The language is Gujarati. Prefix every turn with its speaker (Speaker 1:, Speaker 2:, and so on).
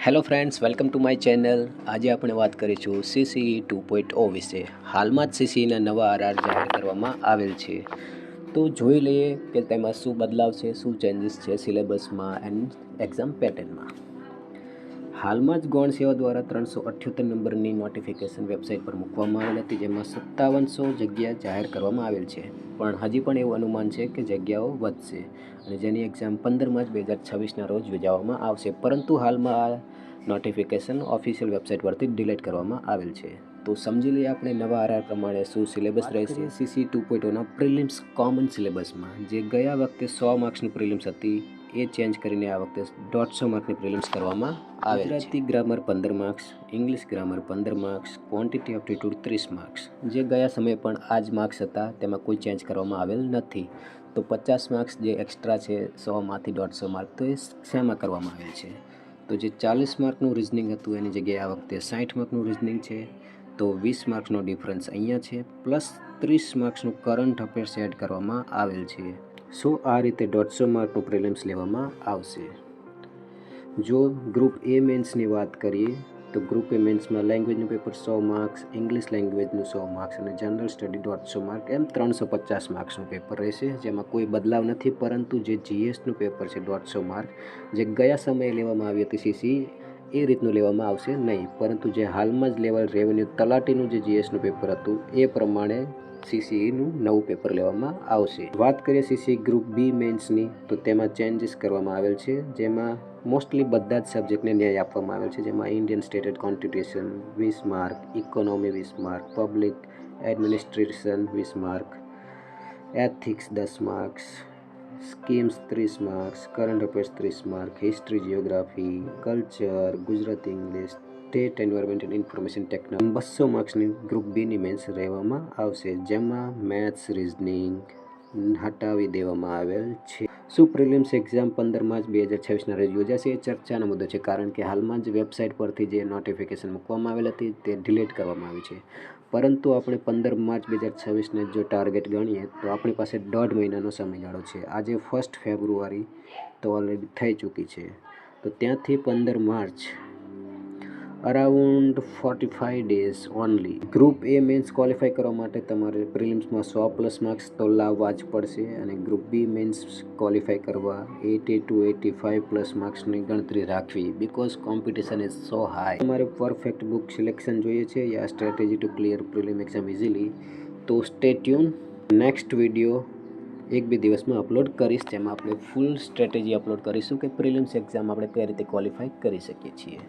Speaker 1: Hello friends, welcome to my channel. આજે આપણે વાત કરીશું CCE 2.0 વિશે. હાલમાં જ CCEના નવા આરઆર જાહેર કરવામાં આવેલ છે. તો જોઈ લઈએ કે તેમાં શું બદલાવ છે, શું ચેન્જીસ છે સિલેબસમાં એન્ડ એક્ઝામ પેટર્નમાં. હાલમાં જ ગૌણ સેવા દ્વારા 378 નંબરની નોટિફિકેશન વેબસાઇટ પર મૂકવામાં આવેલ હતી, જેમાં 5700 જગ્યા જાહેર કરવામાં આવેલ છે. પણ હજી પણ એવું અનુમાન છે કે જગ્યાઓ વધશે અને જેની એક્ઝામ 15 માર્ચ 2026ના રોજ યોજવામાં આવશે. પરંતુ હાલમાં આ નોટિફિકેશન ઓફિશિયલ વેબસાઇટ પરથી ડિલીટ કરવામાં આવેલ છે. તો સમજી લઈએ આપણે નવા આરઆર પ્રમાણે શું સિલેબસ રહેશે. CCE 2.0ના પ્રિલિમ્સ કોમન સિલેબસમાં જે ગયા વખતે 100 માર્ક્સની પ્રિલિમ્સ હતી એ ચેન્જ કરીને આ વખતે 150 માર્કની પ્રિલિમ્સ કરવામાં આવે છે. Gujarati grammar 15 marks, English grammar 15 marks, quantity aptitude 30 marks. જે ગયા સમયે પણ આ જ માર્ક્સ હતા, તેમાં કોઈ ચેન્જ કરવામાં આવેલ નથી. તો 50 માર્ક્સ જે એક્સ્ટ્રા છે 100માંથી 150 માર્ક, તો એ શેમાં કરવામાં આવેલ છે? તો જે 40 માર્કનું રિઝનિંગ હતું એની જગ્યાએ આ વખતે 60 માર્કનું રિઝનિંગ છે. તો 20 માર્ક્સનો ડિફરન્સ અહીંયા છે, પ્લસ 30 માર્ક્સનું કરંટ અફેર્સ એડ કરવામાં આવેલ છે. સો આ રીતે 150 માર્કનું પ્રિલિમ્સ લેવામાં આવશે. જો ગ્રુપ એ મેન્સની વાત કરીએ તો ગ્રુપ એ મેન્સમાં લેંગ્વેજનું પેપર 100 માર્ક્સ, ઇંગ્લિશ લેંગ્વેજનું 100 માર્ક્સ અને જનરલ સ્ટડી 150 માર્ક, એમ 350 માર્ક્સનું પેપર રહેશે. જેમાં કોઈ બદલાવ નથી, પરંતુ જે GSનું પેપર છે 150 માર્ક, જે ગયા સમયે લેવામાં આવી હતી CCE એ રીતનું લેવામાં આવશે નહીં, પરંતુ જે હાલમાં જ લેવલ રેવન્યુ તલાટીનું જે GSનું પેપર હતું એ પ્રમાણે CCEનું નવું પેપર લેવામાં આવશે. વાત કરીએ CCE ગ્રુપ બી મેન્સની, તો તેમાં ચેન્જીસ કરવામાં આવેલ છે. જેમાં મોસ્ટલી બધા જ સબ્જેક્ટને ન્યાય આપવામાં આવેલ છે. જેમાં Indian standard constitution 20 mark, economy 20 mark, public administration 20 mark, ethics 10 marks, schemes 30 marks, current affairs 30 mark, history, geography, culture, Gujarati, English, state environment and information technology 200 માર્ક્સની ગ્રુપ બીની મેન્સ રહેવામાં આવશે. જેમાં મેથ્સ, રિઝનિંગ હટાવી દેવામાં આવેલ છે. શું પ્રિલિમ્સ એક્ઝામ 15 માર્ચ 2026ના રોજ યોજાશે? એ ચર્ચાનો મુદ્દો છે, કારણ કે હાલમાં જ વેબસાઇટ પરથી જે નોટિફિકેશન મૂકવામાં આવેલ હતી તે ડિલીટ કરવામાં આવી છે. પરંતુ આપણે 15 માર્ચ 2026ને જો ટાર્ગેટ ગણીએ તો આપણી પાસે 1.5 મહિનાનો સમયગાળો છે. આજે 1 ફેબ્રુઆરી તો ઓલરેડી થઈ ચૂકી છે. તો ત્યાંથી 15 March around 45 days only. Group A mains qualify કરવા માટે તમારે પ્રિલિમ્સમાં 100+ માર્ક્સ તો લાવવા જ પડશે, અને ગ્રુપ બી મેન્સ ક્વોલિફાય કરવા 80 to 85+ માર્ક્સની ગણતરી રાખવી, because competition is so high. તમારે પરફેક્ટ બુક સિલેક્શન જોઈએ છે યા strategy to clear prelim exam easily, તો સ્ટે ટ્યુન. નેક્સ્ટ વિડીયો 1-2 દિવસમાં અપલોડ કરીશ, જેમાં આપણે ફૂલ સ્ટ્રેટેજી અપલોડ કરીશું કે પ્રિલિમ્સ એક્ઝામ આપણે કઈ રીતે ક્વોલિફાય કરી શકીએ છીએ.